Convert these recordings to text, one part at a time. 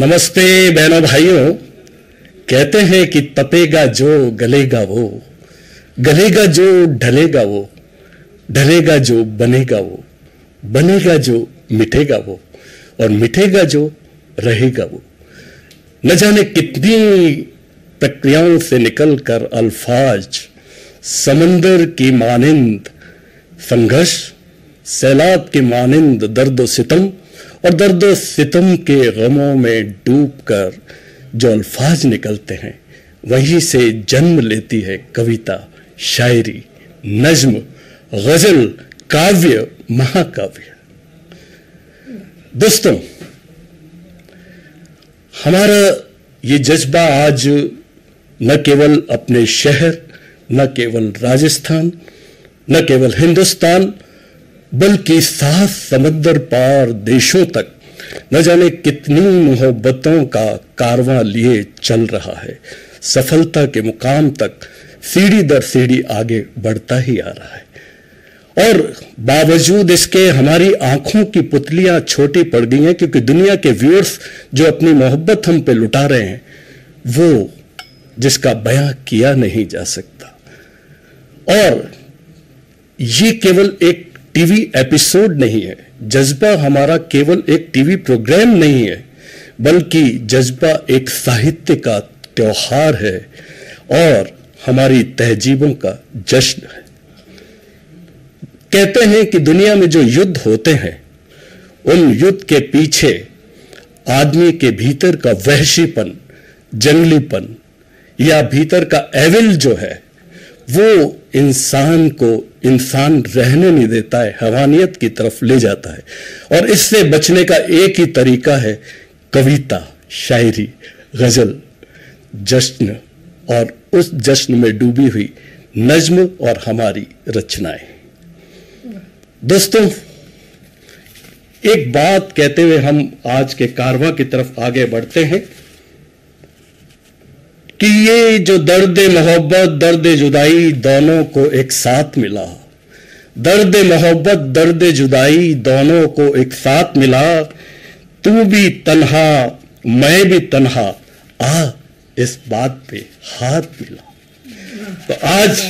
नमस्ते बहनों भाइयों। कहते हैं कि तपेगा जो गलेगा वो, गलेगा जो ढलेगा वो, ढलेगा जो बनेगा वो, बनेगा जो मिटेगा वो, और मिटेगा जो रहेगा वो। न जाने कितनी प्रक्रियाओं से निकलकर अल्फाज समंदर की मानिंद संघर्ष, सैलाब के मानिंद दर्द सितम, और दर्द सितम के गमों में डूबकर जो अल्फाज निकलते हैं वहीं से जन्म लेती है कविता, शायरी, नज्म, गजल, काव्य, महाकाव्य। दोस्तों, हमारा ये जज्बा आज न केवल अपने शहर, न केवल राजस्थान, न केवल हिंदुस्तान, बल्कि 7 समंदर पार देशों तक न जाने कितनी मोहब्बतों का कारवां लिए चल रहा है। सफलता के मुकाम तक सीढ़ी दर सीढ़ी आगे बढ़ता ही आ रहा है। और बावजूद इसके हमारी आंखों की पुतलियां छोटी पड़ गई हैं, क्योंकि दुनिया के व्यूअर्स जो अपनी मोहब्बत हम पे लुटा रहे हैं वो जिसका बयां किया नहीं जा सकता। और ये केवल एक टीवी एपिसोड नहीं है, जज्बा हमारा केवल एक टीवी प्रोग्राम नहीं है, बल्कि जज्बा एक साहित्य का त्योहार है और हमारी तहजीबों का जश्न है। कहते हैं कि दुनिया में जो युद्ध होते हैं उन युद्ध के पीछे आदमी के भीतर का वहशीपन, जंगलीपन या भीतर का एविल जो है वो इंसान को इंसान रहने नहीं देता है, हैवानियत की तरफ ले जाता है। और इससे बचने का एक ही तरीका है कविता, शायरी, गजल, जश्न और उस जश्न में डूबी हुई नज्म और हमारी रचनाएं। दोस्तों, एक बात कहते हुए हम आज के कारवां की तरफ आगे बढ़ते हैं कि ये जो दर्द मोहब्बत, दर्द जुदाई दोनों को एक साथ मिला, दर्द मोहब्बत, दर्द जुदाई दोनों को एक साथ मिला, तू भी तन्हा मैं भी तन्हा, आ इस बात पे हाथ मिला। तो आज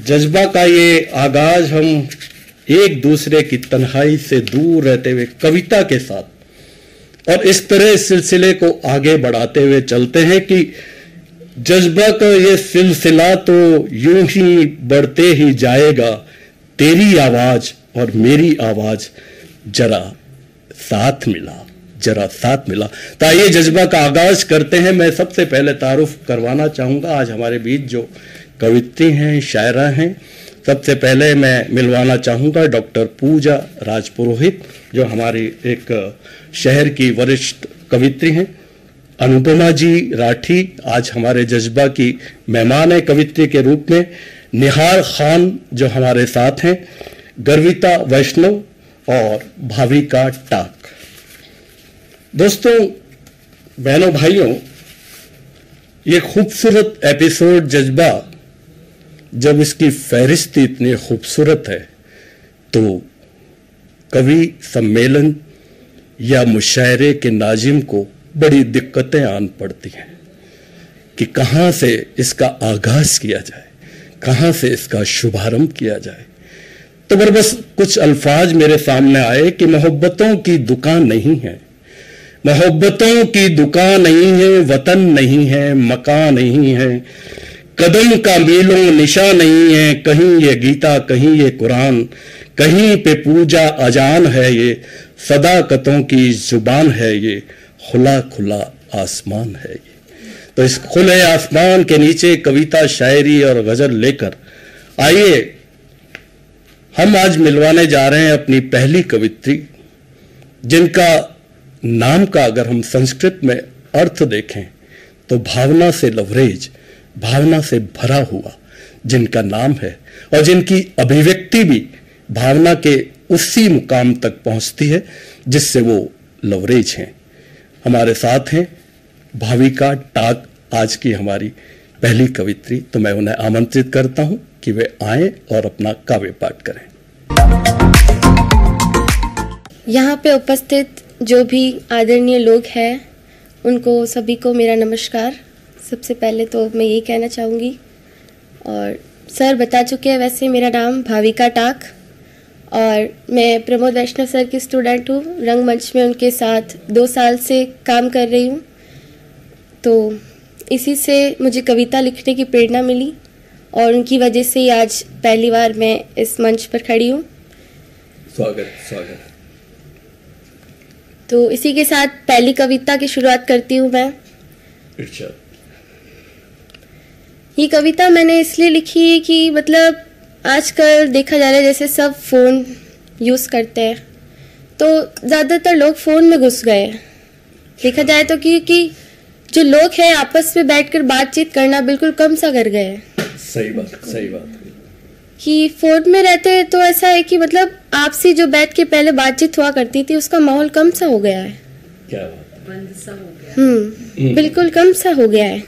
जज्बा का ये आगाज हम एक दूसरे की तन्हाई से दूर रहते हुए कविता के साथ और इस तरह इस सिलसिले को आगे बढ़ाते हुए चलते हैं कि जज्बा का ये सिलसिला तो यूं ही बढ़ते ही जाएगा, तेरी आवाज और मेरी आवाज जरा साथ मिला, जरा साथ मिला। तो आइए जज्बा का आगाज करते हैं। मैं सबसे पहले तारुफ करवाना चाहूंगा आज हमारे बीच जो कवित्री हैं, शायरा हैं। सबसे पहले मैं मिलवाना चाहूंगा डॉक्टर पूजा राजपुरोहित, जो हमारी एक शहर की वरिष्ठ कवित्री हैं। अनुपमा जी राठी आज हमारे जज्बा की मेहमान है कवित्री के रूप में। निहार खान जो हमारे साथ हैं, गर्विता वैष्णव और भाविका टाक। दोस्तों, बहनों भाइयों, ये खूबसूरत एपिसोड जज्बा, जब इसकी फहरिस्त इतनी खूबसूरत है तो कवि सम्मेलन या मुशायरे के नाजिम को बड़ी दिक्कतें आन पड़ती हैं कि कहाँ से इसका आगाज किया जाए, कहाँ से इसका शुभारंभ किया जाए। तो बस कुछ अल्फाज मेरे सामने आए कि मोहब्बतों की दुकान नहीं है, मोहब्बतों की दुकान नहीं है, वतन नहीं है, मकान नहीं है, कदम का मीलों निशा नहीं है, कहीं ये गीता कहीं ये कुरान, कहीं पे पूजा अजान है, ये सदाकतों की जुबान है, ये खुला खुला आसमान है। तो इस खुले आसमान के नीचे कविता, शायरी और गजल लेकर आइए हम आज मिलवाने जा रहे हैं अपनी पहली कवित्री, जिनका नाम का अगर हम संस्कृत में अर्थ देखें तो भावना से लवरेज, भावना से भरा हुआ जिनका नाम है और जिनकी अभिव्यक्ति भी भावना के उसी मुकाम तक पहुंचती है जिससे वो लवरेज हैं। हमारे साथ हैं भाविका टाक, आज की हमारी पहली कवित्री। तो मैं उन्हें आमंत्रित करता हूं कि वे आएं और अपना काव्य पाठ करें। यहाँ पे उपस्थित जो भी आदरणीय लोग हैं उनको सभी को मेरा नमस्कार। सबसे पहले तो मैं यही कहना चाहूँगी, और सर बता चुके हैं वैसे, मेरा नाम भाविका टाक और मैं प्रमोद वैष्णव सर की स्टूडेंट हूँ। रंगमंच में उनके साथ 2 साल से काम कर रही हूँ। तो इसी से मुझे कविता लिखने की प्रेरणा मिली और उनकी वजह से ही आज पहली बार मैं इस मंच पर खड़ी हूँ। स्वागत। तो इसी के साथ पहली कविता की शुरुआत करती हूँ मैं। ये कविता मैंने इसलिए लिखी है कि मतलब आजकल देखा जा रहा है जैसे सब फ़ोन यूज़ करते हैं, तो ज़्यादातर लोग फ़ोन में घुस गए हैं। देखा जाए तो क्योंकि जो लोग हैं आपस में बैठकर बातचीत करना बिल्कुल कम सा कर गए हैं। सही बात कि फ़ोन में रहते हैं तो ऐसा है कि मतलब आपसी जो बैठ के पहले बातचीत हुआ करती थी उसका माहौल कम सा हो गया है। क्या बात, बंद सा हो गया। बिल्कुल कम सा हो गया है।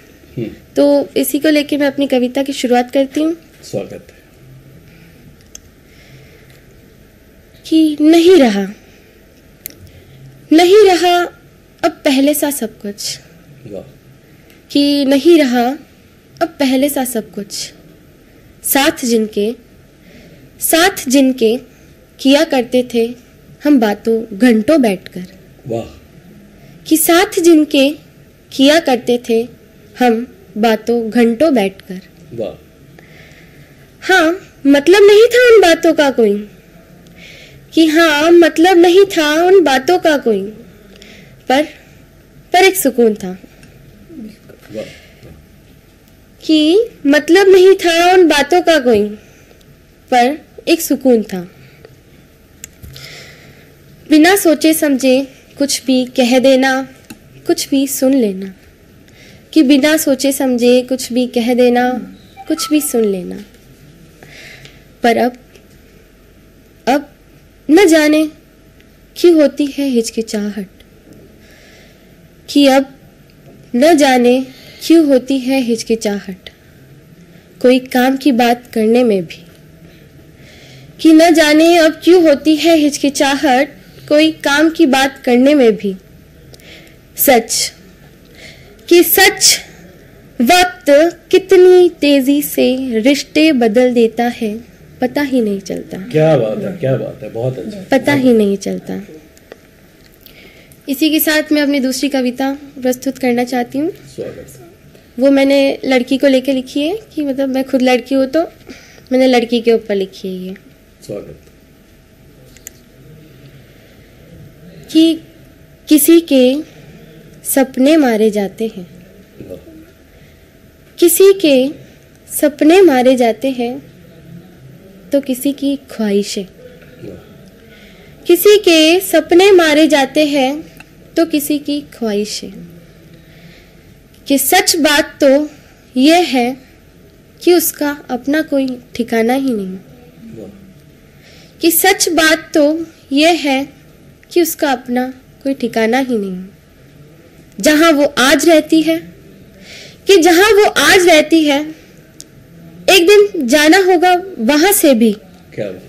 तो इसी को लेके मैं अपनी कविता की शुरुआत करती हूँ। स्वागत है। कि नहीं रहा अब पहले सा सब कुछ। वाह। कि नहीं रहा अब पहले सा सब कुछ, साथ जिनके किया करते थे हम बातों घंटों बैठकर। वाह। कि साथ जिनके किया करते थे हम बातों घंटों बैठकर। वाह। हाँ, मतलब नहीं था उन बातों का कोई, कि हाँ मतलब नहीं था उन बातों का कोई, पर एक सुकून था। वाह। कि मतलब नहीं था उन बातों का कोई, पर एक सुकून था। बिना सोचे समझे कुछ भी कह देना, कुछ भी सुन लेना। कि बिना सोचे समझे कुछ भी कह देना, कुछ भी सुन लेना। पर अब न जाने क्यों होती है हिचकिचाहट। कि अब न जाने क्यों होती है हिचकिचाहट कोई काम की बात करने में भी। कि न जाने अब क्यों होती है हिचकिचाहट कोई काम की बात करने में भी। सच वक्त कितनी तेजी से रिश्ते बदल देता है, पता ही नहीं चलता। क्या बात है, बहुत अच्छा। पता ही नहीं चलता। इसी के साथ मैं अपनी दूसरी कविता प्रस्तुत करना चाहती हूँ। स्वागत। वो मैंने लड़की को लेकर लिखी है, कि मतलब मैं खुद लड़की हूँ तो मैंने लड़की के ऊपर लिखी है ये। स्वागत। कि किसी के सपने मारे जाते हैं, किसी के सपने मारे जाते हैं तो किसी की ख्वाहिशें। किसी के सपने मारे जाते हैं तो किसी की ख्वाहिशें। कि सच बात तो यह है कि उसका अपना कोई ठिकाना ही नहीं। कि सच बात तो यह है कि उसका अपना कोई ठिकाना ही नहीं। जहां वो आज रहती है, कि जहां वो आज रहती है एक दिन जाना होगा वहां से भी। क्या बात।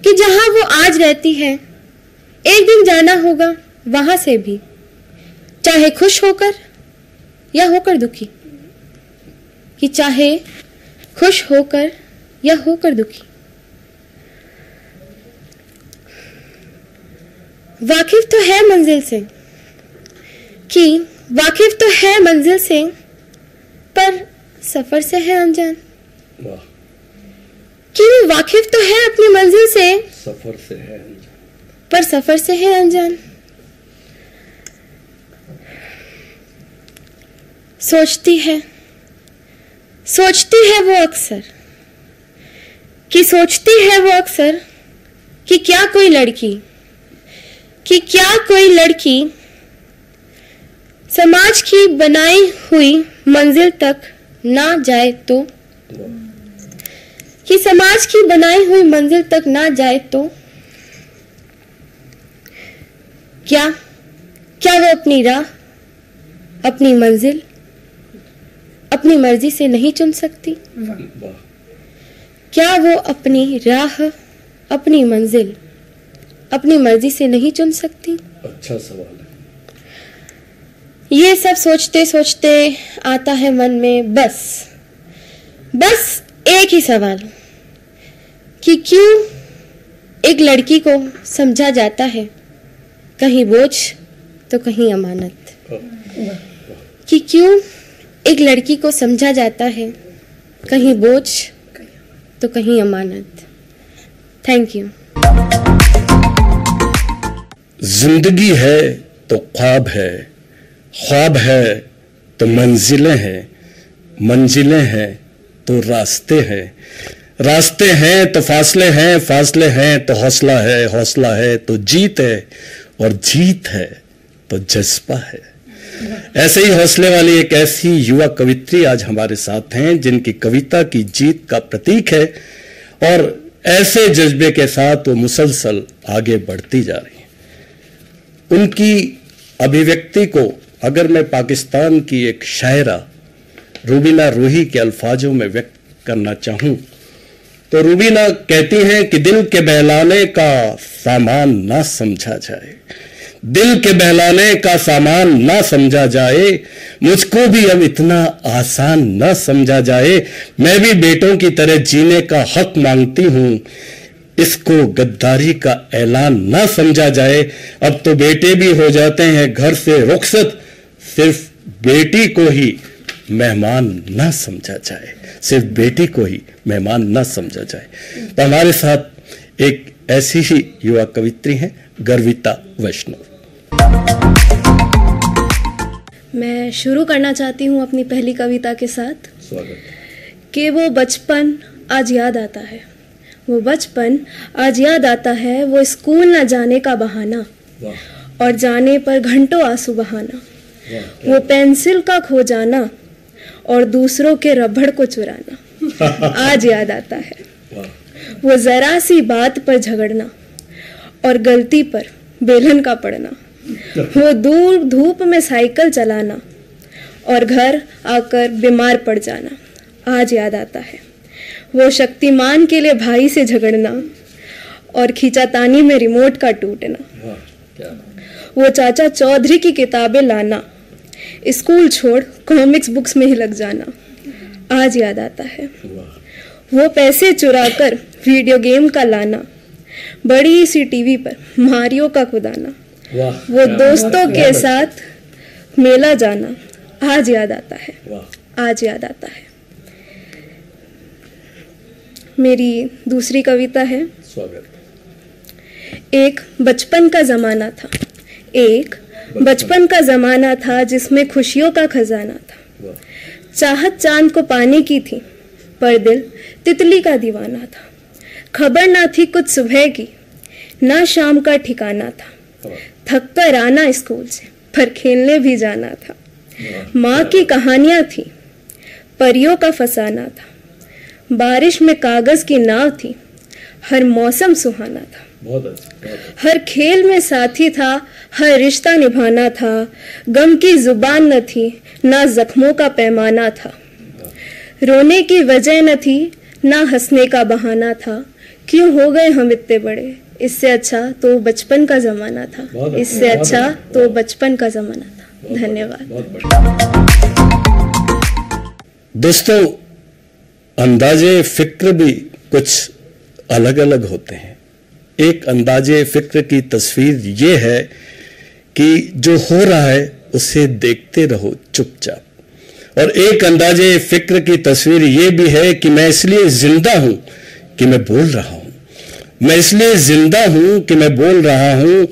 कि जहां वो आज रहती है एक दिन जाना होगा वहां से भी, चाहे खुश होकर या होकर दुखी। कि चाहे खुश होकर या होकर दुखी। वाकिफ तो है मंजिल से, कि वाकिफ तो है मंजिल से, पर सफर से है अनजान। वाह। कि वो वाकिफ तो है अपनी मंजिल से, सफर से है अनजान, पर सफर से है अनजान। सोचती है वो अक्सर, कि सोचती है वो अक्सर कि क्या कोई लड़की समाज की बनाई हुई मंजिल तक ना जाए तो। कि समाज की बनाई हुई मंजिल तक ना जाए तो क्या वो अपनी राह, अपनी मंजिल अपनी मर्जी से नहीं चुन सकती? क्या वो अपनी राह, अपनी मंजिल अपनी मर्जी से नहीं चुन सकती? अच्छा सवाल है। ये सब सोचते सोचते आता है मन में बस एक ही सवाल कि क्यों एक लड़की को समझा जाता है कहीं बोझ तो कहीं अमानत, कि क्यों एक लड़की को समझा जाता है कहीं बोझ तो कहीं अमानत। Thank you. जिंदगी है तो ख्वाब है तो मंजिलें हैं, मंजिलें हैं तो रास्ते हैं तो फासले हैं तो हौसला है तो जीत है और जीत है तो जज्बा है। ऐसे ही हौसले वाली एक ऐसी युवा कवित्री आज हमारे साथ हैं जिनकी कविता की जीत का प्रतीक है और ऐसे जज्बे के साथ वो मुसलसल आगे बढ़ती जा रही है। उनकी अभिव्यक्ति को अगर मैं पाकिस्तान की एक शायरा रूबीना रूही के अल्फाजों में व्यक्त करना चाहूं तो रूबीना कहती हैं कि दिल के बहलाने का सामान ना समझा जाए, दिल के बहलाने का सामान ना समझा जाए, मुझको भी अब इतना आसान ना समझा जाए, मैं भी बेटों की तरह जीने का हक मांगती हूं, इसको गद्दारी का ऐलान ना समझा जाए। अब तो बेटे भी हो जाते हैं घर से रुखसत, सिर्फ बेटी को ही मेहमान ना समझा जाए, सिर्फ बेटी को ही मेहमान ना समझा जाए। तो हमारे साथ एक ऐसी ही युवा कवित्री हैं गर्विता वैष्णव। मैं शुरू करना चाहती हूँ अपनी पहली कविता के साथ। कि वो बचपन आज याद आता है, वो बचपन आज याद आता है, वो स्कूल न जाने का बहाना और जाने पर घंटों आंसू बहाना, वो पेंसिल का खो जाना और दूसरों के रबड़ को चुराना आज याद आता है। वो जरा सी बात पर झगड़ना और गलती पर बेलन का पड़ना, वो दूर धूप में साइकिल चलाना और घर आकर बीमार पड़ जाना आज याद आता है। वो शक्तिमान के लिए भाई से झगड़ना और खींचातानी में रिमोट का टूटना, वो चाचा चौधरी की किताबें लाना, स्कूल छोड़ कॉमिक्स बुक्स में ही लग जाना आज याद आता है। वो पैसे चुराकर वीडियो गेम का लाना, बड़ी सी टीवी पर मारियो का खुदाना, वो दोस्तों के साथ मेला जाना आज याद आता है, आज याद आता है। मेरी दूसरी कविता है। एक बचपन का जमाना था, एक बचपन का जमाना था जिसमें खुशियों का खजाना था। चाहत चांद को पाने की थी पर दिल तितली का दीवाना था। खबर ना थी कुछ सुबह की ना शाम का ठिकाना था। थक कर आना स्कूल से पर खेलने भी जाना था। माँ की कहानियां थी, परियों का फसाना था। बारिश में कागज की नाव थी, हर मौसम सुहाना था। हर खेल में साथी था, हर रिश्ता निभाना था। गम की जुबान न थी ना जख्मों का पैमाना था। रोने की वजह न थी ना हंसने का बहाना था। क्यों हो गए हम इतने बड़े, इससे अच्छा तो बचपन का जमाना था, इससे अच्छा तो बचपन का जमाना था। धन्यवाद। दोस्तों, अंदाजे फिक्र भी कुछ अलग अलग होते हैं। एक अंदाजे फिक्र की तस्वीर ये है कि जो हो रहा है उसे देखते रहो चुपचाप, और एक अंदाजे फिक्र की तस्वीर ये भी है कि मैं इसलिए जिंदा हूं कि मैं बोल रहा हूं, मैं इसलिए जिंदा हूं कि मैं बोल रहा हूं।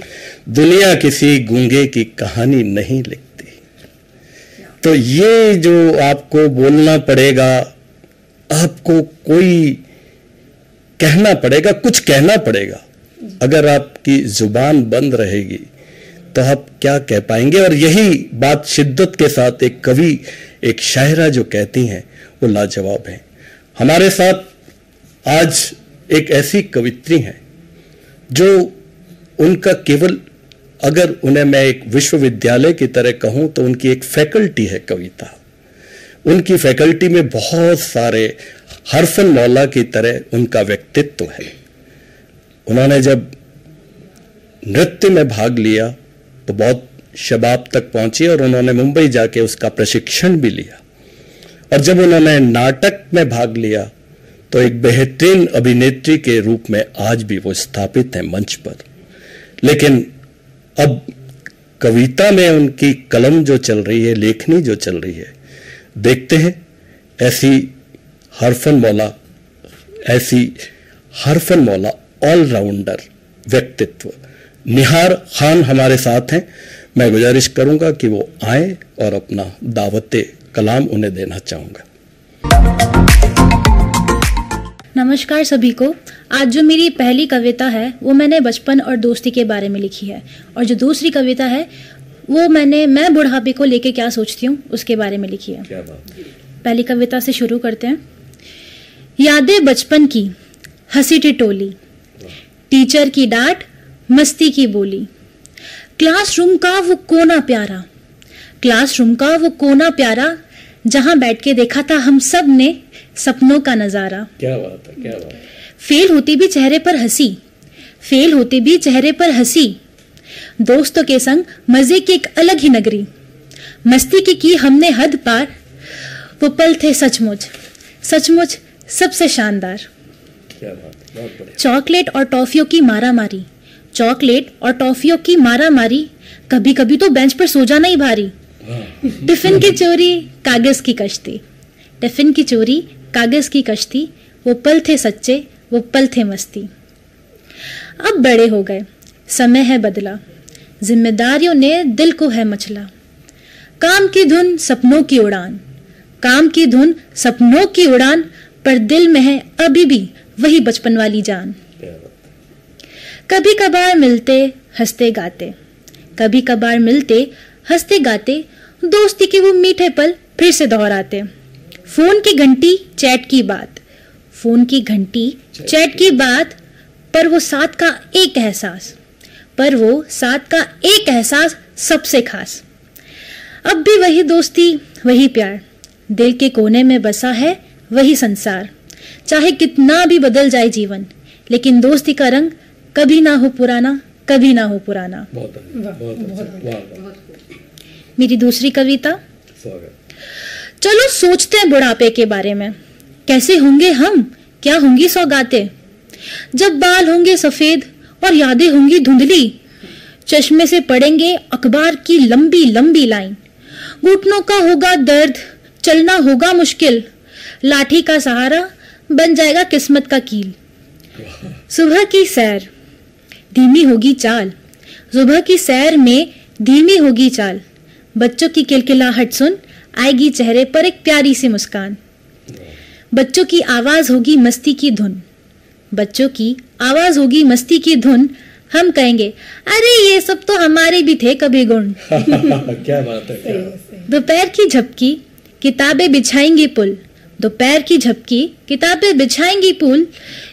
दुनिया किसी गूंगे की कहानी नहीं लिखती। तो ये जो आपको बोलना पड़ेगा, आपको कोई कहना पड़ेगा, कुछ कहना पड़ेगा। अगर आपकी जुबान बंद रहेगी तो आप क्या कह पाएंगे? और यही बात शिद्दत के साथ एक कवि, एक शायरा जो कहती हैं वो लाजवाब है। हमारे साथ आज एक ऐसी कवित्री हैं जो उनका केवल, अगर उन्हें मैं एक विश्वविद्यालय की तरह कहूं तो उनकी एक फैकल्टी है कविता। उनकी फैकल्टी में बहुत सारे हरफन मौला की तरह उनका व्यक्तित्व है। उन्होंने जब नृत्य में भाग लिया तो बहुत शबाब तक पहुंची और उन्होंने मुंबई जाके उसका प्रशिक्षण भी लिया। और जब उन्होंने नाटक में भाग लिया तो एक बेहतरीन अभिनेत्री के रूप में आज भी वो स्थापित है मंच पर। लेकिन अब कविता में उनकी कलम जो चल रही है, लेखनी जो चल रही है, देखते हैं ऐसी हरफन मौला ऑलराउंडर व्यक्तित्व निहार खान हमारे साथ हैं। मैं गुजारिश करूंगा कि वो आए और अपना दावते कलाम उन्हें देना चाहूंगा। नमस्कार सभी को। आज जो मेरी पहली कविता है वो मैंने बचपन और दोस्ती के बारे में लिखी है, और जो दूसरी कविता है वो मैं बुढ़ापे को लेके क्या सोचती हूँ उसके बारे में लिखी है। पहली कविता से शुरू करते हैं। यादें बचपन की हंसी टिटोली, टीचर की डांट, मस्ती की बोली, क्लासरूम का वो कोना प्यारा जहां बैठ के देखा था हम सब ने सपनों का नजारा। क्या बात है। फेल होती भी चेहरे पर हंसी, दोस्तों के संग मजे की एक अलग ही नगरी, मस्ती की हमने हद पार, वो पल थे सचमुच सबसे शानदार। क्या बात, बहुत बढ़िया। चॉकलेट और टॉफियों की मारामारी, कभी कभी तो बेंच पर सो जाना ही भारी। टिफिन की चोरी, कागज की कश्ती, वो पल थे सच्चे, वो पल थे मस्ती। अब बड़े हो गए, समय है बदला, जिम्मेदारियों ने दिल को है मचला, काम की धुन सपनों की उड़ान, पर दिल में है अभी भी वही बचपन वाली जान। कभी कभार मिलते हंसते गाते, दोस्ती के वो मीठे पल फिर से दोहराते। फोन की घंटी चैट की बात, पर वो साथ का एक एहसास सबसे खास। अब भी वही दोस्ती, वही प्यार, दिल के कोने में बसा है वही संसार। चाहे कितना भी बदल जाए जीवन, लेकिन दोस्ती का रंग कभी ना हो पुराना। बहुत अच्छा। मेरी दूसरी कविता। चलो सोचते हैं बुढ़ापे के बारे में, कैसे होंगे हम, क्या होंगी सौगातें, जब बाल होंगे सफेद और यादें होंगी धुंधली, चश्मे से पड़ेंगे अखबार की लंबी लंबी लाइन, घुटनों का होगा दर्द, चलना होगा मुश्किल, लाठी का सहारा बन जाएगा किस्मत का कील। सुबह की सैर में धीमी होगी चाल, बच्चों की किलकिलाहट सुन आएगी चेहरे पर एक प्यारी सी मुस्कान, बच्चों की आवाज होगी मस्ती की धुन, हम कहेंगे अरे ये सब तो हमारे भी थे कभी गुण। क्या बात है। दोपहर की झपकी किताबें बिछाएंगी पुल,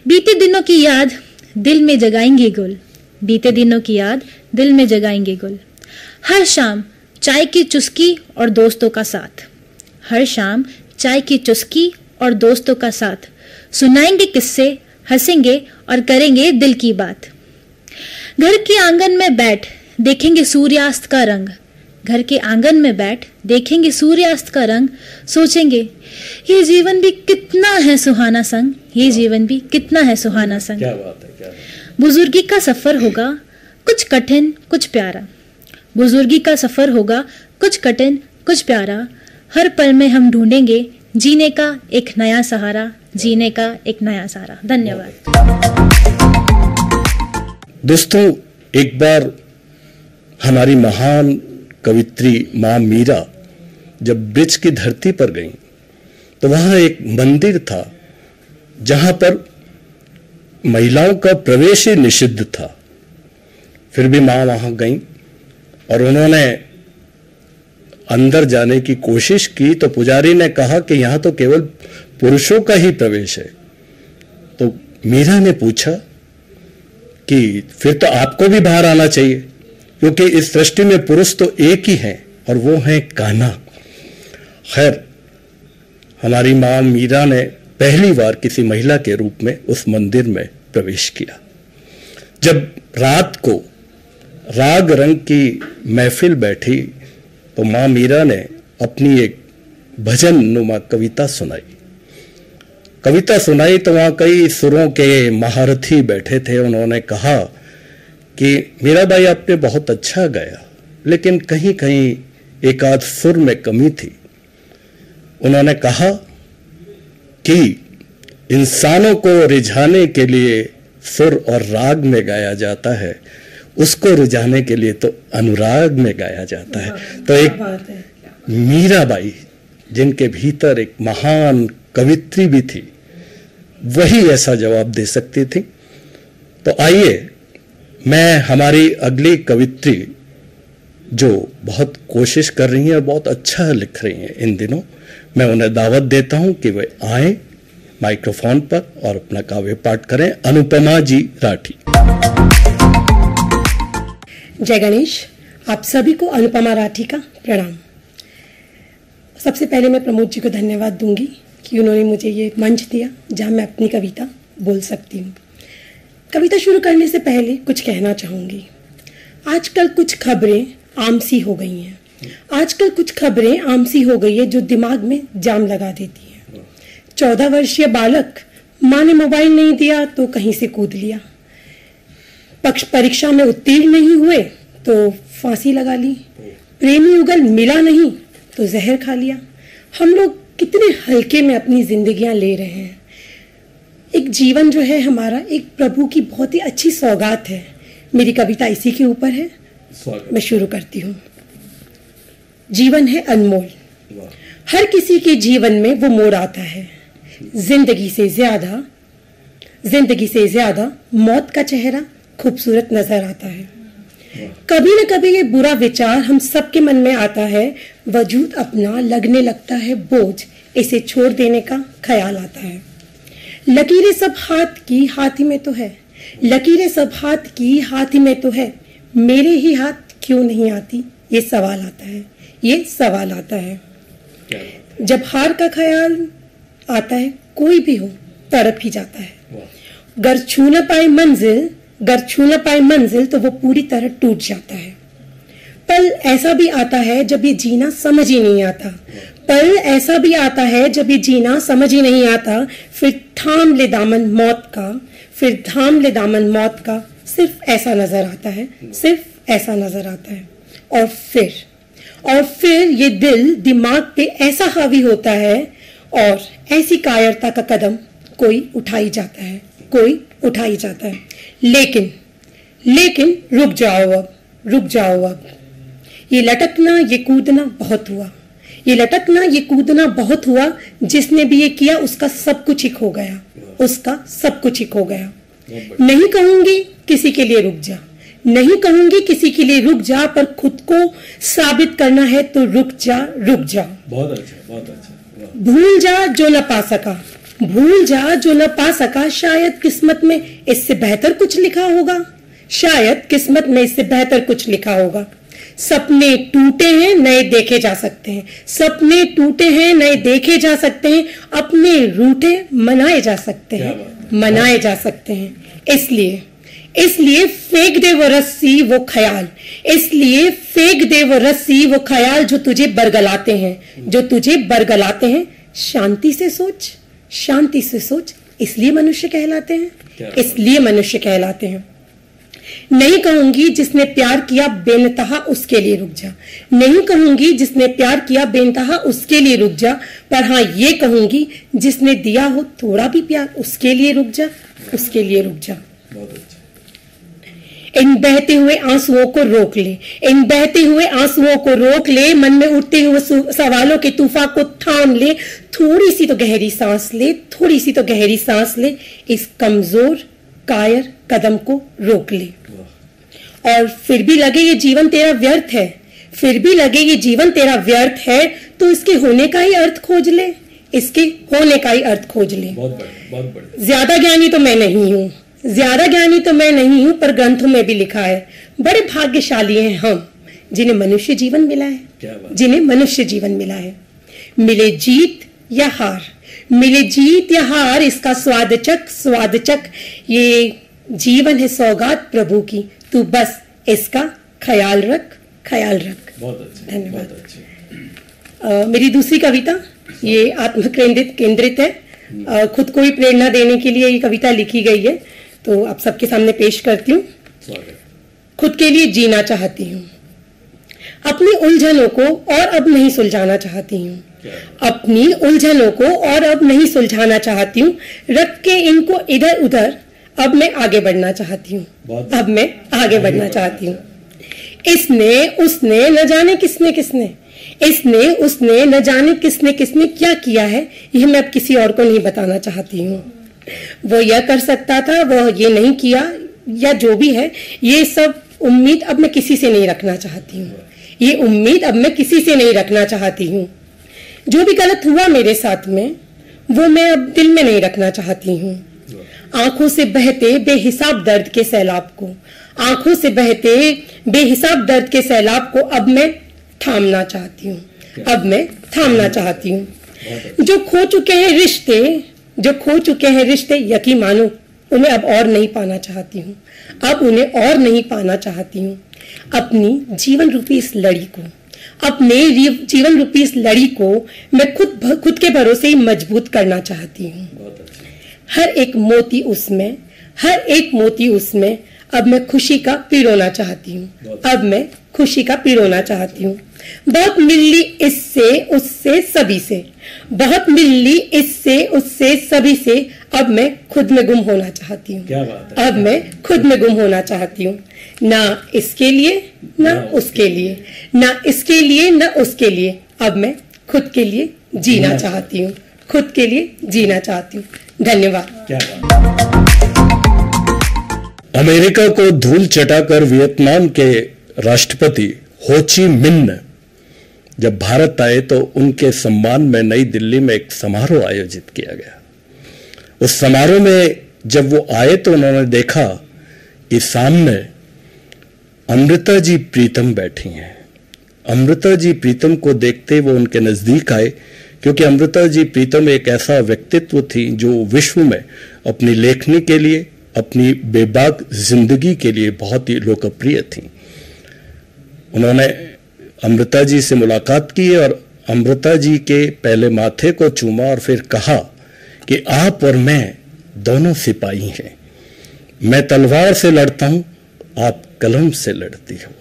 बीते दिनों की याद दिल में जगाएंगे गुल। हर शाम चाय की चुस्की और दोस्तों का साथ, सुनाएंगे किस्से, हंसेंगे और करेंगे दिल की बात। घर के आंगन में बैठ देखेंगे सूर्यास्त का रंग, सोचेंगे ये जीवन भी कितना है सुहाना संग। क्या बात है। बुजुर्गी का सफर होगा कुछ कठिन कुछ प्यारा, हर पल में हम ढूंढेंगे जीने का एक नया सहारा। धन्यवाद। दोस्तों, एक बार हमारी महान कवित्री माँ मीरा जब ब्रिज की धरती पर गईं, तो वहां एक मंदिर था जहां पर महिलाओं का प्रवेश ही निषिद्ध था। फिर भी माँ वहां गईं और उन्होंने अंदर जाने की कोशिश की, तो पुजारी ने कहा कि यहां तो केवल पुरुषों का ही प्रवेश है। तो मीरा ने पूछा कि फिर तो आपको भी बाहर आना चाहिए, क्योंकि इस सृष्टि में पुरुष तो एक ही है और वो है कान्हा। खैर, हमारी मां मीरा ने पहली बार किसी महिला के रूप में उस मंदिर में प्रवेश किया। जब रात को राग रंग की महफिल बैठी तो माँ मीरा ने अपनी एक भजन नुमा कविता सुनाई। तो वहाँ कई सुरों के महारथी बैठे थे। उन्होंने कहा कि मीरा बाई आपने बहुत अच्छा गाया, लेकिन कहीं कहीं एक आध सुर में कमी थी। उन्होंने कहा कि इंसानों को रिझाने के लिए सुर और राग में गाया जाता है, उसको रिझाने के लिए तो अनुराग में गाया जाता है। तो एक मीराबाई जिनके भीतर एक महान कवित्री भी थी, वही ऐसा जवाब दे सकती थी। तो आइए मैं हमारी अगली कवित्री जो बहुत कोशिश कर रही हैं, बहुत अच्छा लिख रही हैं इन दिनों, मैं उन्हें दावत देता हूं कि वे आए माइक्रोफोन पर और अपना काव्य पाठ करें। अनुपमा जी राठी। जय गणेश। आप सभी को अनुपमा राठी का प्रणाम। सबसे पहले मैं प्रमोद जी को धन्यवाद दूंगी कि उन्होंने मुझे ये मंच दिया जहां मैं अपनी कविता बोल सकती हूँ। कविता शुरू करने से पहले कुछ कहना चाहूँगी। आजकल कुछ खबरें आमसी हो गई हैं। आजकल कुछ खबरें आमसी हो गई है जो दिमाग में जाम लगा देती हैं। 14 वर्षीय बालक, माँ ने मोबाइल नहीं दिया तो कहीं से कूद लिया। परीक्षा में उत्तीर्ण नहीं हुए तो फांसी लगा ली। प्रेमी युगल मिला नहीं तो जहर खा लिया। हम लोग कितने हल्के में अपनी जिंदगियां ले रहे हैं। एक जीवन जो है हमारा, एक प्रभु की बहुत ही अच्छी सौगात है। मेरी कविता इसी के ऊपर है। मैं शुरू करती हूँ। जीवन है अनमोल, हर किसी के जीवन में वो मोड़ आता है। जिंदगी से ज्यादा मौत का चेहरा खूबसूरत नजर आता है। कभी न कभी ये बुरा विचार हम सबके मन में आता है। वजूद अपना लगने लगता है बोझ, इसे छोड़ देने का ख्याल आता है। लकीरें सब हाथ की हाथी में तो है, लकीरें सब हाथ की हाथी में तो है, मेरे ही हाथ क्यों नहीं आती, ये सवाल आता है। जब हार का ख्याल आता है, कोई भी हो तड़प ही जाता है। गर छू न पाए मंजिल तो वो पूरी तरह टूट जाता है। पल ऐसा भी आता है जब ये जीना समझ ही नहीं आता। फिर थाम ले दामन मौत का, सिर्फ ऐसा नजर आता है। और फिर ये दिल दिमाग पे ऐसा हावी होता है और ऐसी कायरता का कदम कोई उठा ही जाता है। लेकिन रुक जाओ अब। ये लटकना ये कूदना बहुत हुआ। जिसने भी ये किया उसका सब कुछ ही खो गया। नहीं कहूंगी किसी के लिए रुक जा, पर खुद को साबित करना है तो रुक जा। बहुत अच्छा। भूल जा जो न पा सका, शायद किस्मत में इससे बेहतर कुछ लिखा होगा। सपने टूटे हैं नए देखे जा सकते हैं, अपने रूठे मनाए जा सकते हैं। इसलिए फेंक दे वो रस्सी वो ख्याल जो तुझे बरगलाते हैं। शांति से सोच, इसलिए मनुष्य कहलाते हैं। नहीं कहूंगी जिसने प्यार किया बेनतहा उसके लिए रुक जा, पर हाँ ये कहूंगी जिसने दिया हो थोड़ा भी प्यार उसके लिए रुक जा। इन बहते हुए आंसुओं को रोक ले, मन में उठते हुए सवालों के तूफान को थाम ले। थोड़ी सी तो गहरी सांस ले, इस कमजोर कायर कदम को रोक ले। और फिर भी लगे ये जीवन तेरा व्यर्थ है, तो इसके होने का ही अर्थ खोज ले। ज्यादा ज्ञानी तो मैं नहीं हूँ, पर ग्रंथों में भी लिखा है, बड़े भाग्यशाली हैं हम जिन्हें मनुष्य जीवन मिला है। मिले जीत या हार, इसका स्वाद चक। ये जीवन है सौगात प्रभु की, तू बस इसका ख्याल रख, ख्याल रख। बहुत अच्छा, धन्यवाद। बहुत अच्छा। मेरी दूसरी कविता ये आत्म केंद्रित है। खुद को ही प्रेरणा देने के लिए ये कविता लिखी गई है, तो आप सबके सामने पेश करती हूँ। खुद के लिए जीना चाहती हूँ, अपनी उलझनों को और अब नहीं सुलझाना चाहती हूँ, अपनी उलझनों को और अब नहीं सुलझाना चाहती हूँ, रख के इनको इधर उधर अब मैं आगे बढ़ना चाहती हूँ, अब मैं आगे बढ़ना चाहती हूँ। इसने उसने न जाने किसने किसने, इसने उसने न जाने किसने किसने क्या किया है, यह मैं अब किसी और को नहीं बताना चाहती हूँ। वो यह कर सकता था, वो ये नहीं किया, या जो भी है, ये सब उम्मीद अब मैं किसी से नहीं रखना चाहती हूँ, ये उम्मीद अब मैं किसी से नहीं रखना चाहती हूँ। जो भी गलत हुआ मेरे साथ में, वो मैं अब दिल में नहीं रखना चाहती हूँ। आंखों से बहते बेहिसाब दर्द के सैलाब को, आंखों से बहते बेहिसाब दर्द के सैलाब को अब मैं थामना चाहती हूँ, अब मैं थामना चाहती हूँ। जो खो चुके हैं रिश्ते, जो खो चुके हैं रिश्ते, यकीन मानो उन्हें अब और नहीं पाना चाहती हूँ, अब उन्हें और नहीं पाना चाहती हूँ। अपनी जीवन रूपी इस लड़ी को, अपने जीवन रूपी इस लड़ी को मैं खुद के भरोसे ही मजबूत करना चाहती हूँ। हर एक मोती उसमें, हर एक मोती उसमें अब मैं खुशी का पिरोना चाहती हूँ, अब मैं खुशी का पिरोना चाहती हूँ। बहुत मिल ली इससे उससे सभी से, बहुत मिल ली इससे उससे सभी से, अब मैं खुद में गुम होना चाहती हूँ, अब मैं खुद में गुम होना चाहती हूँ। ना इसके लिए ना उसके लिए, ना इसके लिए ना उसके लिए, अब मैं खुद के लिए जीना चाहती हूँ, खुद के लिए जीना चाहती हूँ। धन्यवाद। अमेरिका को धूल चटाकर वियतनाम के राष्ट्रपति हो ची मिन्ह जब भारत आए तो उनके सम्मान में नई दिल्ली में एक समारोह आयोजित किया गया। उस समारोह में जब वो आए तो उन्होंने देखा कि सामने अमृता जी प्रीतम बैठी हैं। अमृता जी प्रीतम को देखते वो उनके नजदीक आए, क्योंकि अमृता जी प्रीतम एक ऐसा व्यक्तित्व थी जो विश्व में अपनी लेखनी के लिए, अपनी बेबाक जिंदगी के लिए बहुत ही लोकप्रिय थी। उन्होंने अमृता जी से मुलाकात की और अमृता जी के पहले माथे को चूमा और फिर कहा कि आप और मैं दोनों सिपाही हैं, मैं तलवार से लड़ता हूं, आप कलम से लड़ती हो।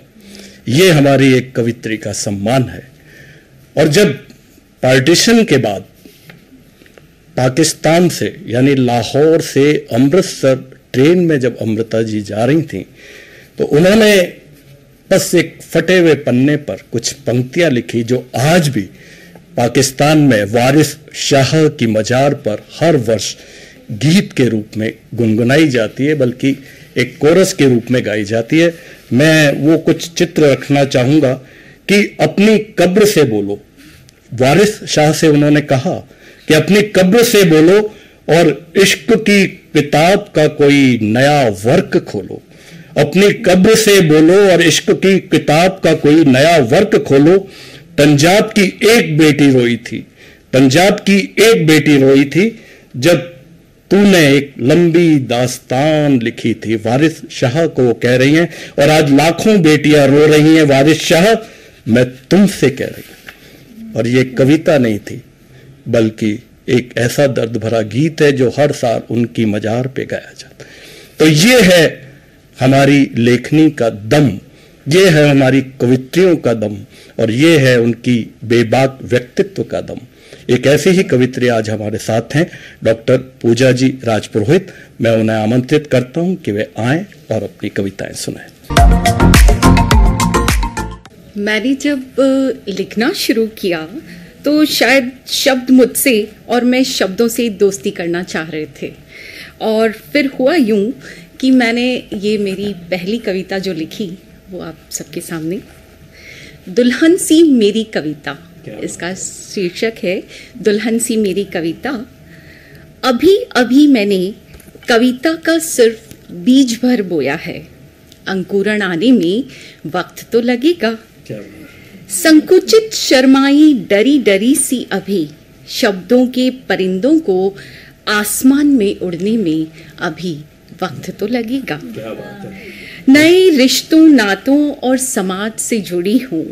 ये हमारी एक कवित्री का सम्मान है। और जब पार्टीशन के बाद पाकिस्तान से यानी लाहौर से अमृतसर ट्रेन में जब अमृता जी जा रही थी तो उन्होंने बस एक फटे हुए पन्ने पर कुछ पंक्तियां लिखी जो आज भी पाकिस्तान में वारिस शाह की मजार पर हर वर्ष गीत के रूप में गुनगुनाई जाती है, बल्कि एक कोरस के रूप में गाई जाती है। मैं वो कुछ चित्र रखना चाहूंगा कि अपनी कब्र से बोलो। वारिस शाह से उन्होंने कहा कि अपनी कब्र से बोलो और इश्क की किताब का कोई नया वर्क खोलो। अपनी कब्र से बोलो और इश्क की किताब का कोई नया वर्क खोलो। पंजाब की एक बेटी रोई थी, पंजाब की एक बेटी रोई थी जब तूने एक लंबी दास्तान लिखी थी। वारिस शाह को वो कह रही हैं और आज लाखों बेटियां रो रही हैं, वारिस शाह मैं तुमसे कह रही हूं। और ये कविता नहीं थी बल्कि एक ऐसा दर्द भरा गीत है जो हर साल उनकी मजार पे गाया जाता। तो ये है हमारी लेखनी का दम, ये है हमारी कवित्रियों का दम और ये है उनकी बेबाक व्यक्तित्व का दम। एक ऐसी ही कवित्री आज हमारे साथ हैं डॉक्टर पूजा जी राजपुरोहित। मैं उन्हें आमंत्रित करता हूं कि वे आएं और अपनी कविताएं सुनाएं। मैंने जब लिखना शुरू किया तो शायद शब्द मुझसे और मैं शब्दों से दोस्ती करना चाह रहे थे। और फिर हुआ यूं कि मैंने ये मेरी पहली कविता जो लिखी वो आप सबके सामने, दुल्हन सी मेरी कविता, इसका शीर्षक है दुल्हन सी मेरी कविता। अभी अभी मैंने कविता का सिर्फ बीज भर बोया है, अंकुरण आने में वक्त तो लगेगा। संकुचित शर्माई डरी डरी सी अभी, शब्दों के परिंदों को आसमान में उड़ने में अभी वक्त तो लगेगा। क्या बात है। नए रिश्तों, नातों और समाज से जुड़ी हूँ,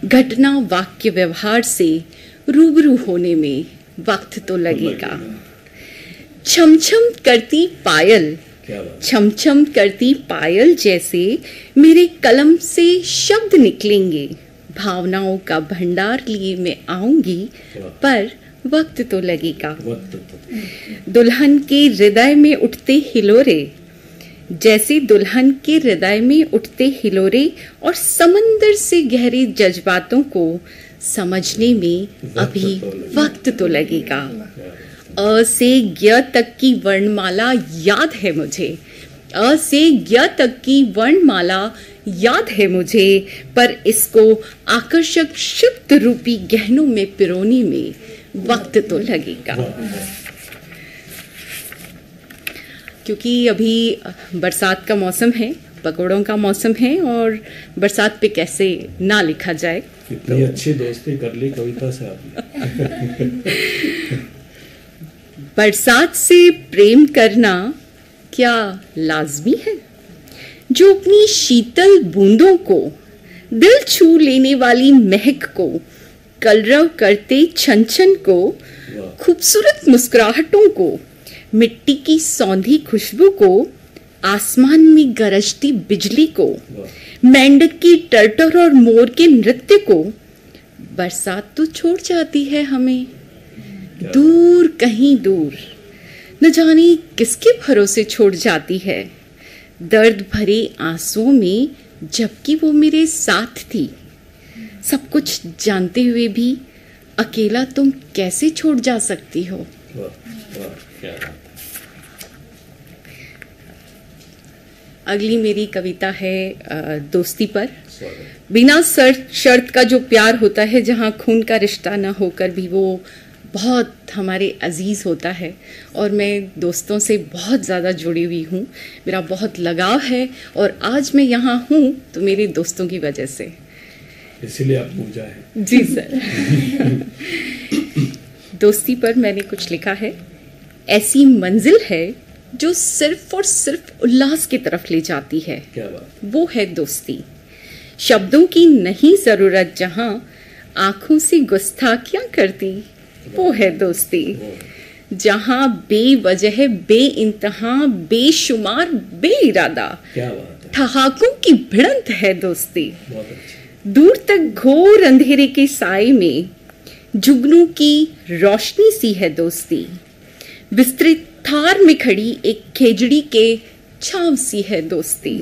घटना, वाक्य, व्यवहार से रूबरू होने में वक्त तो लगेगा। छम छम करती पायल, क्या बात। छम छम करती पायल जैसे मेरे कलम से शब्द निकलेंगे, भावनाओं का भंडार लिए मैं आऊंगी, पर वक्त तो लगेगा। वक्त तो। दुल्हन के हृदय में उठते हिलोरे, जैसे दुल्हन के हृदय में उठते हिलोरे और समंदर से गहरे जज्बातों को समझने में अभी वक्त तो लगेगा। अ से ज्ञ तक की वर्णमाला याद है मुझे, अ से ज्ञ तक की वर्णमाला याद है मुझे, पर इसको आकर्षक शब्द रूपी गहनों में पिरोने में वक्त तो लगेगा। क्योंकि अभी बरसात का मौसम है, पकौड़ों का मौसम है, और बरसात पे कैसे ना लिखा जाए। इतनी अच्छी दोस्ती कर ली कविता से आपने। बरसात से प्रेम करना क्या लाजमी है? जो अपनी शीतल बूंदों को, दिल छू लेने वाली महक को, कलरव करते छन छन को, खूबसूरत मुस्कुराहटों को, मिट्टी की सौंधी खुशबू को, आसमान में गरजती बिजली को, मेंढक की टर्टर और मोर के नृत्य को, बरसात तो छोड़ जाती है हमें दूर, कहीं दूर, न जाने किसके भरोसे छोड़ जाती है, दर्द भरे आंसुओं में, जबकि वो मेरे साथ थी। सब कुछ जानते हुए भी अकेला तुम कैसे छोड़ जा सकती हो? वाह, वाह, क्या बात है। अगली मेरी कविता है दोस्ती पर। बिना शर्त का जो प्यार होता है, जहाँ खून का रिश्ता न होकर भी वो बहुत हमारे अजीज होता है, और मैं दोस्तों से बहुत ज़्यादा जुड़ी हुई हूँ, मेरा बहुत लगाव है, और आज मैं यहाँ हूँ तो मेरे दोस्तों की वजह से। इसीलिए आप पूजा है। जी सर। दोस्ती पर मैंने कुछ लिखा है। ऐसी मंजिल है जो सिर्फ और सिर्फ उल्लास की तरफ ले जाती है, क्या बात। वो है दोस्ती। शब्दों की नहीं जरूरत, जहां आंखों से गुस्ताखियां करती, वो है दोस्ती। जहां बेवजह, बेइंतहा, बेशुमार, बेइरादा, क्या बात है। ठहाकों की भिड़ंत है दोस्ती। बहुत अच्छा। दूर तक घोर अंधेरे के साए में जुगनू की रोशनी सी है दोस्ती। विस्तृत थार में खड़ी एक खेजड़ी के छांव सी है दोस्ती।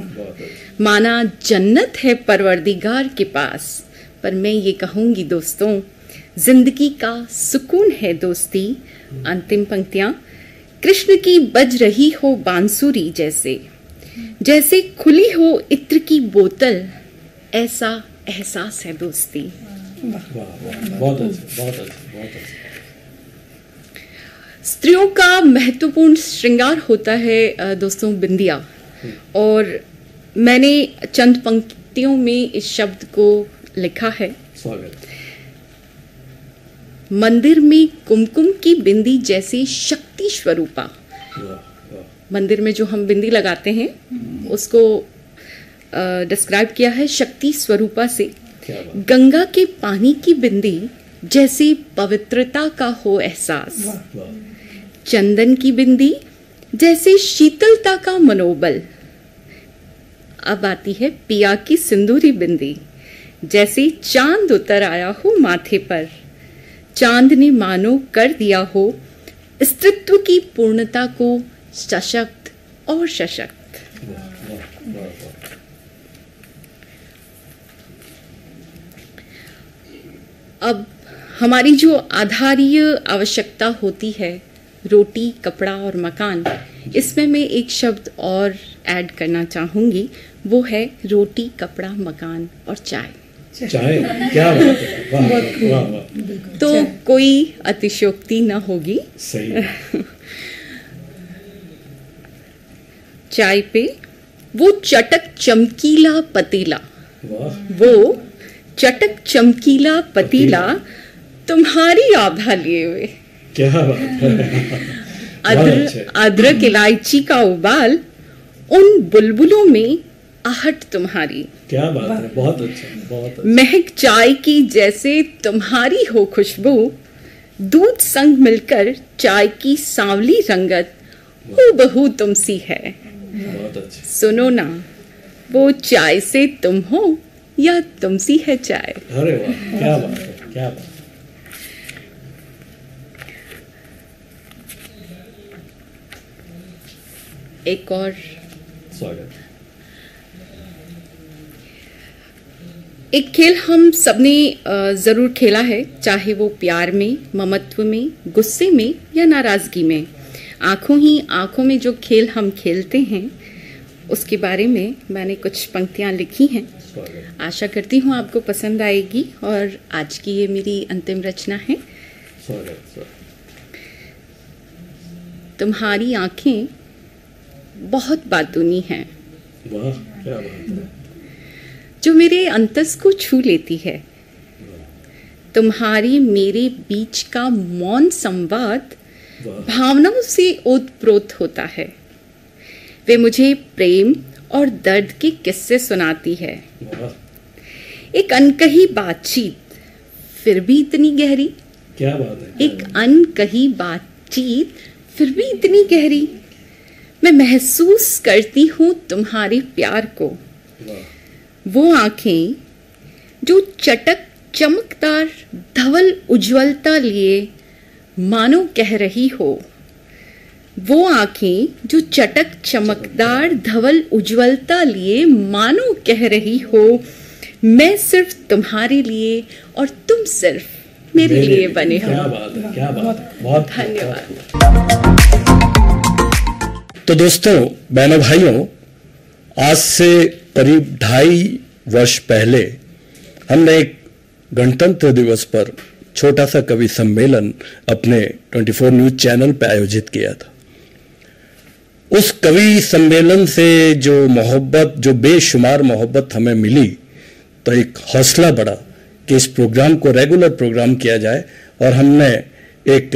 माना जन्नत है परवरदिगार के पास, पर मैं ये कहूंगी दोस्तों, जिंदगी का सुकून है दोस्ती। अंतिम पंक्तियां। कृष्ण की बज रही हो बांसुरी जैसे, जैसे खुली हो इत्र की बोतल, ऐसा एहसास है दोस्ती। वाह, वाह, बहुत अच्छा, बहुत अच्छा, बहुत अच्छा। स्त्रियों का महत्वपूर्ण श्रृंगार होता है दोस्तों बिंदिया, और मैंने चंद पंक्तियों में इस शब्द को लिखा है। स्वागत। मंदिर में कुमकुम की बिंदी जैसे शक्ति स्वरूपा। वाह, वाह। मंदिर में जो हम बिंदी लगाते हैं उसको डिस्क्राइब किया है शक्ति स्वरूपा से। क्या बात। गंगा के पानी की बिंदी जैसे पवित्रता का हो एहसास। वाह। चंदन की बिंदी जैसे शीतलता का मनोबल। अब आती है पिया की सिंदूरी बिंदी, जैसे चांद उतर आया हो माथे पर, चांद ने मानो कर दिया हो स्त्रीत्व की पूर्णता को सशक्त और सशक्त। अब हमारी जो आधारीय आवश्यकता होती है, रोटी, कपड़ा और मकान, इसमें मैं एक शब्द और ऐड करना चाहूंगी, वो है रोटी, कपड़ा, मकान और चाय। चाय, क्या बात है। वाह, वाह, वाह। तो कोई अतिशयोक्ति न होगी। सही है। चाय पे वो चटक चमकीला पतीला, वाह, वो चटक चमकीला पतीला तुम्हारी आभा लिए हुए। क्या बात है। बहुत अच्छे। अदरक इलायची का उबाल उन बुलबुलों में आहट तुम्हारी। क्या बात है, बहुत अच्छा, बहुत अच्छा। महक चाय की जैसे तुम्हारी हो खुशबू, दूध संग मिलकर चाय की सांवली रंगत हूबहू तुमसी है। बहुत अच्छा। सुनो ना, वो चाय से तुम हो या तुमसी है चाय। अरे वाह, क्या बात है, क्या बात है। एक और स्वागत। एक खेल हम सबने जरूर खेला है, चाहे वो प्यार में, ममत्व में, गुस्से में या नाराजगी में। आंखों ही आंखों में जो खेल हम खेलते हैं उसके बारे में मैंने कुछ पंक्तियां लिखी हैं। आशा करती हूँ आपको पसंद आएगी और आज की ये मेरी अंतिम रचना है। तुम्हारी आंखें बहुत बातूनी हैं, वाह, क्या बात है। जो मेरे अंतस को छू लेती है। तुम्हारी मेरे बीच का मौन संवाद भावनाओं से ओतप्रोत होता है। वे मुझे प्रेम और दर्द के किस्से सुनाती है। एक अनकही बातचीत फिर भी इतनी गहरी। क्या बात है। एक अनकही बातचीत फिर भी इतनी गहरी। मैं महसूस करती हूँ तुम्हारे प्यार को। वो आंखें जो चटक चमकदार धवल उज्ज्वलता लिए मानो कह रही हो। वो आंखें जो चटक चमकदार धवल उज्ज्वलता लिए मानो कह रही हो, मैं सिर्फ तुम्हारे लिए और तुम सिर्फ मेरे लिए बने हो। क्या बात है, क्या बात है, बहुत धन्यवाद। तो दोस्तों, बहनों भाइयों, आज से करीब 2.5 वर्ष पहले हमने एक गणतंत्र दिवस पर छोटा सा कवि सम्मेलन अपने 24 न्यूज चैनल पर आयोजित किया था। उस कवि सम्मेलन से जो मोहब्बत, जो बेशुमार मोहब्बत हमें मिली, तो एक हौसला बढ़ा कि इस प्रोग्राम को रेगुलर प्रोग्राम किया जाए। और हमने एक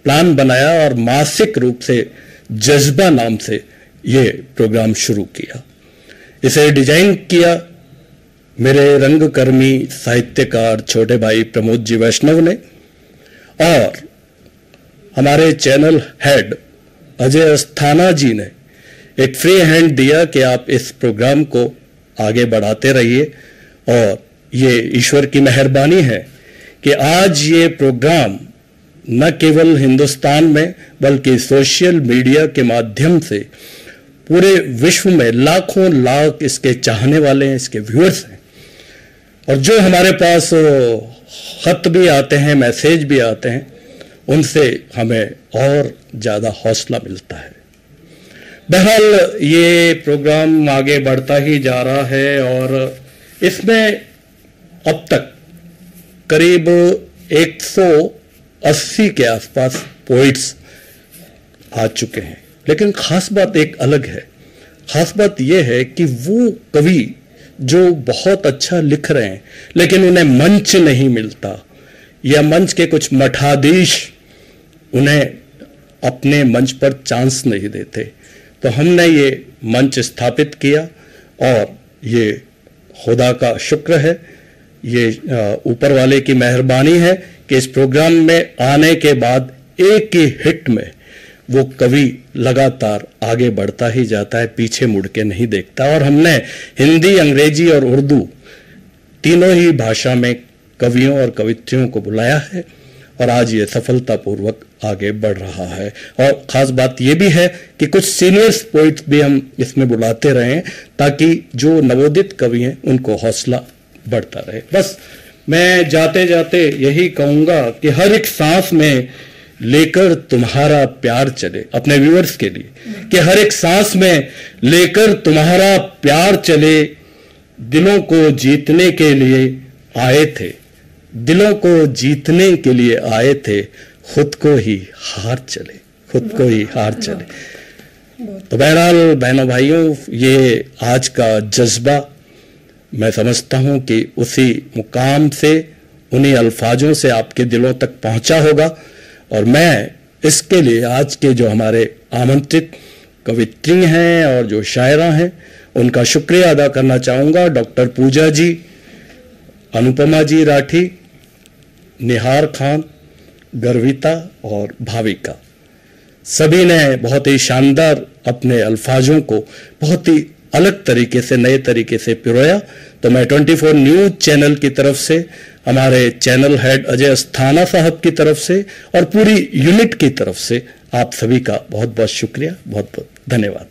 प्लान बनाया और मासिक रूप से जज्बा नाम से ये प्रोग्राम शुरू किया। इसे डिजाइन किया मेरे रंगकर्मी साहित्यकार छोटे भाई प्रमोद जी वैष्णव ने, और हमारे चैनल हेड अजय अस्थाना जी ने एक फ्री हैंड दिया कि आप इस प्रोग्राम को आगे बढ़ाते रहिए। और ये ईश्वर की मेहरबानी है कि आज ये प्रोग्राम न केवल हिंदुस्तान में बल्कि सोशल मीडिया के माध्यम से पूरे विश्व में लाखों लाख इसके चाहने वाले हैं, इसके व्यूअर्स हैं। और जो हमारे पास खत भी आते हैं, मैसेज भी आते हैं, उनसे हमें और ज़्यादा हौसला मिलता है। बहरहाल ये प्रोग्राम आगे बढ़ता ही जा रहा है और इसमें अब तक करीब 180 के आसपास पोइट्स आ चुके हैं। लेकिन खास बात एक अलग है। खास बात यह है कि वो कवि जो बहुत अच्छा लिख रहे हैं लेकिन उन्हें मंच नहीं मिलता, या मंच के कुछ मठाधीश उन्हें अपने मंच पर चांस नहीं देते, तो हमने ये मंच स्थापित किया। और ये खुदा का शुक्र है, ये ऊपर वाले की मेहरबानी है कि इस प्रोग्राम में आने के बाद एक ही हिट में वो कवि लगातार आगे बढ़ता ही जाता है, पीछे मुड़ के नहीं देखता। और हमने हिंदी, अंग्रेजी और उर्दू तीनों ही भाषा में कवियों और कवित्रियों को बुलाया है और आज ये सफलतापूर्वक आगे बढ़ रहा है। और खास बात ये भी है कि कुछ सीनियर पोइट्स भी हम इसमें बुलाते रहे हैं ताकि जो नवोदित कवि हैं उनको हौसला बढ़ता रहे। बस मैं जाते जाते यही कहूंगा कि हर एक सांस में लेकर तुम्हारा प्यार चले, अपने व्यूअर्स के लिए, कि हर एक सांस में लेकर तुम्हारा प्यार चले। दिलों को जीतने के लिए आए थे, दिलों को जीतने के लिए आए थे, खुद को ही हार चले, खुद को ही हार चले। तो बहरहाल बहनों भाइयों, ये आज का जज्बा मैं समझता हूं कि उसी मुकाम से, उन्हीं अल्फाजों से आपके दिलों तक पहुंचा होगा। और मैं इसके लिए आज के जो हमारे आमंत्रित कवित्री हैं और जो शायरा हैं, उनका शुक्रिया अदा करना चाहूँगा। डॉक्टर पूजा जी, अनुपमा जी राठी, निहार खान, गर्विता और भाविका, सभी ने बहुत ही शानदार अपने अल्फाजों को बहुत ही अलग तरीके से, नए तरीके से पिरोया। तो मैं 24 न्यूज़ चैनल की तरफ से, हमारे चैनल हेड अजय अस्थाना साहब की तरफ से और पूरी यूनिट की तरफ से आप सभी का बहुत बहुत शुक्रिया, बहुत बहुत धन्यवाद।